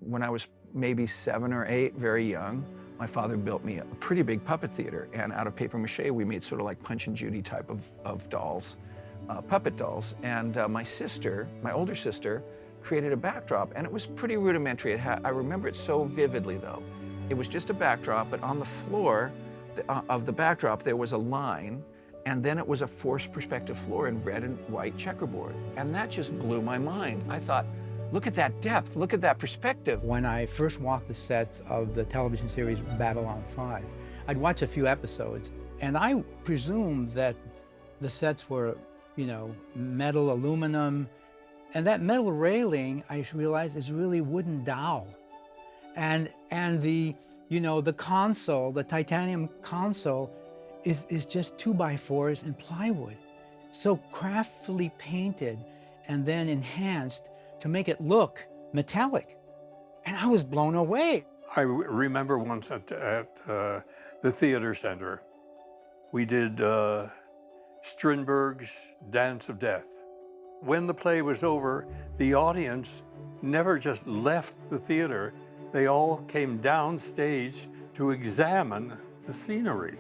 When I was maybe 7 or 8, very young, my father built me a pretty big puppet theater, and out of paper mache, we made sort of like Punch and Judy type of dolls, puppet dolls. And my sister, my older sister, created a backdrop, and it was pretty rudimentary. I remember it so vividly, though. It was just a backdrop, but on the floor of the backdrop, there was a line, and then it was a forced perspective floor in red and white checkerboard. And that just blew my mind. I thought, look at that depth, look at that perspective. When I first walked the sets of the television series Babylon 5, I'd watch a few episodes, and I presumed that the sets were, you know, metal, aluminum, and that metal railing, I realized, is really wooden dowel. And the, you know, the console, the titanium console, is just 2x4s and plywood. So craftfully painted and then enhanced to make it look metallic. And I was blown away. I remember once at the theater center, we did Strindberg's Dance of Death. When the play was over, the audience never just left the theater, they all came downstage to examine the scenery.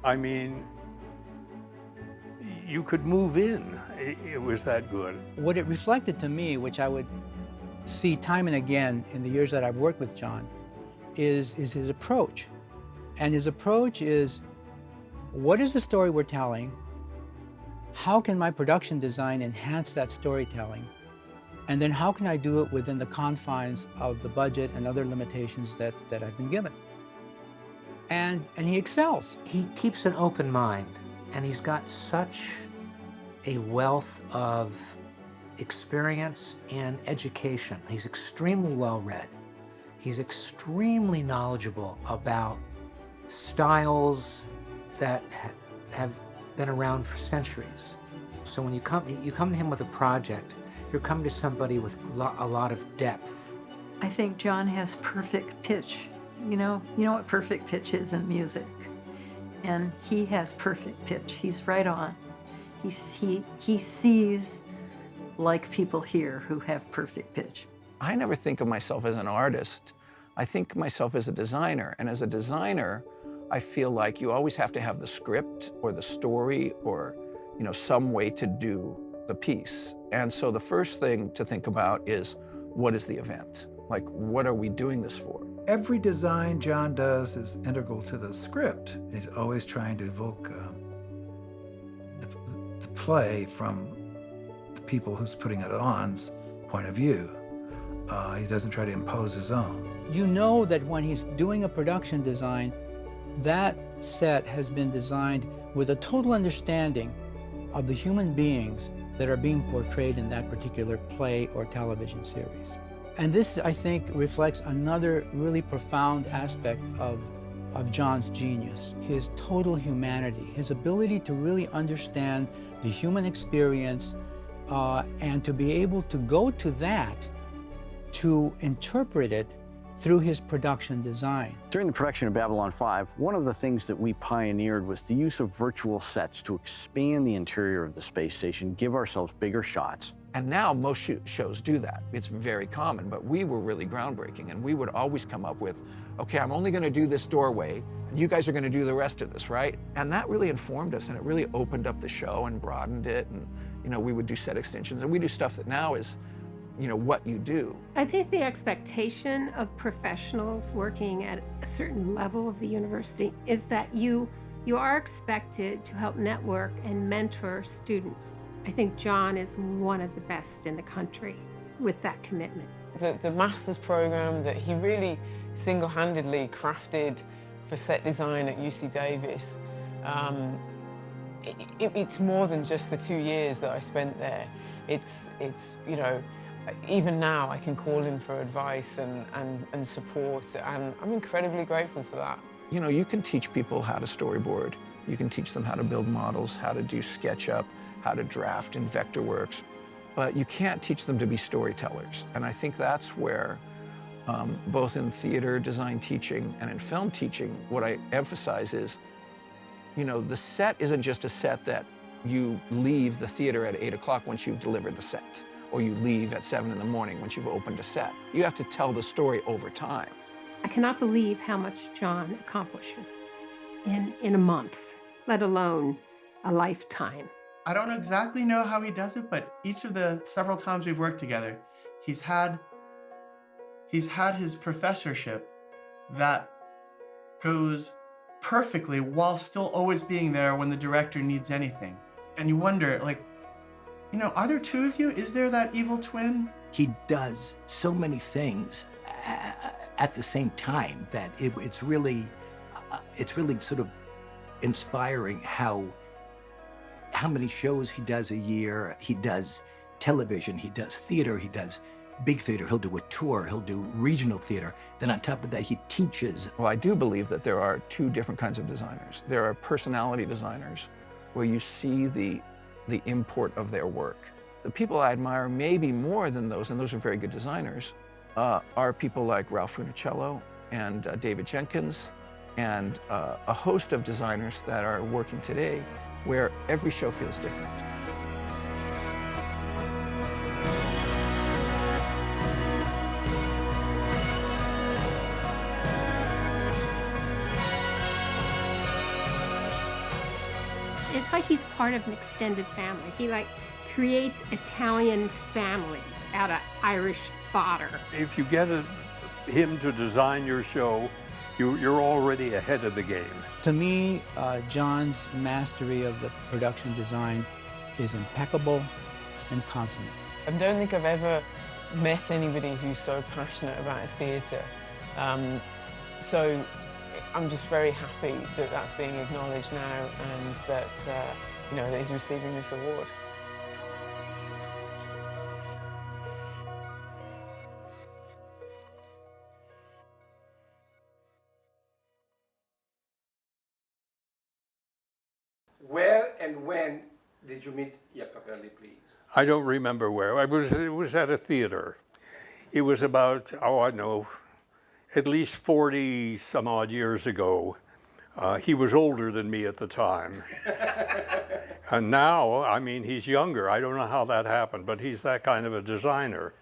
I mean, you could move in. It was that good. What it reflected to me, which I would see time and again in the years that I've worked with John, is his approach. And his approach is, what is the story we're telling? How can my production design enhance that storytelling? And then how can I do it within the confines of the budget and other limitations that I've been given? And he excels. He keeps an open mind, and he's got such a wealth of experience and education. He's extremely well-read. He's extremely knowledgeable about styles that have been around for centuries. So when you come to him with a project, you're coming to somebody with a lot of depth. I think John has perfect pitch. You know what perfect pitch is in music. And he has perfect pitch. He's right on. He sees like people hear who have perfect pitch. I never think of myself as an artist. I think of myself as a designer. And as a designer, I feel like you always have to have the script or the story or, you know, some way to do the piece. And so the first thing to think about is, what is the event? Like, what are we doing this for? Every design John does is integral to the script. He's always trying to evoke the play from the people who's putting it on's point of view. He doesn't try to impose his own. You know that when he's doing a production design, that set has been designed with a total understanding of the human beings that are being portrayed in that particular play or television series. And this, I think, reflects another really profound aspect of John's genius, his total humanity, his ability to really understand the human experience and to be able to go to that, to interpret it through his production design. During the production of Babylon 5, one of the things that we pioneered was the use of virtual sets to expand the interior of the space station, give ourselves bigger shots. And now most shows do that. It's very common, but we were really groundbreaking, and we would always come up with, okay, I'm only gonna do this doorway, and you guys are gonna do the rest of this, right? And that really informed us, and it really opened up the show and broadened it, and you know, we would do set extensions, and we do stuff that now is, you know, what you do. I think the expectation of professionals working at a certain level of the university is that you are expected to help network and mentor students. I think John is one of the best in the country with that commitment. The master's program that he really single-handedly crafted for set design at UC Davis, it's more than just the 2 years that I spent there. It's you know, even now I can call him for advice and support, and I'm incredibly grateful for that. You know, you can teach people how to storyboard. You can teach them how to build models, how to do SketchUp, how to draft in Vectorworks, but you can't teach them to be storytellers. And I think that's where, both in theater design teaching and in film teaching, what I emphasize is, you know, the set isn't just a set that you leave the theater at 8 o'clock once you've delivered the set. or you leave at 7 in the morning once you've opened a set. You have to tell the story over time. I cannot believe how much John accomplishes in a month, let alone a lifetime. I don't exactly know how he does it, but each of the several times we've worked together, he's had his professorship that goes perfectly while still always being there when the director needs anything. And you wonder, like, you know, are there two of you? Is there that evil twin? He does so many things at the same time that it's really sort of inspiring how many shows he does a year. He does television, he does theater, he does big theater, he'll do a tour, he'll do regional theater. Then on top of that, he teaches. Well, I do believe that there are two different kinds of designers. There are personality designers where you see the import of their work. The people I admire maybe more than those, and those are very good designers, are people like Ralph Funicello and David Jenkins, and a host of designers that are working today where every show feels different. It's like he's part of an extended family. He like creates Italian families out of Irish fodder. If you get him to design your show, you're already ahead of the game. To me, John's mastery of the production design is impeccable and consummate. I don't think I've ever met anybody who's so passionate about theatre. So I'm just very happy that that's being acknowledged now and that, that he's receiving this award. Where and when did you meet Iacovelli, please? I don't remember where. It was at a theater. It was about, I know, at least 40 some odd years ago. He was older than me at the time. And now, I mean, he's younger. I don't know how that happened, but he's that kind of a designer.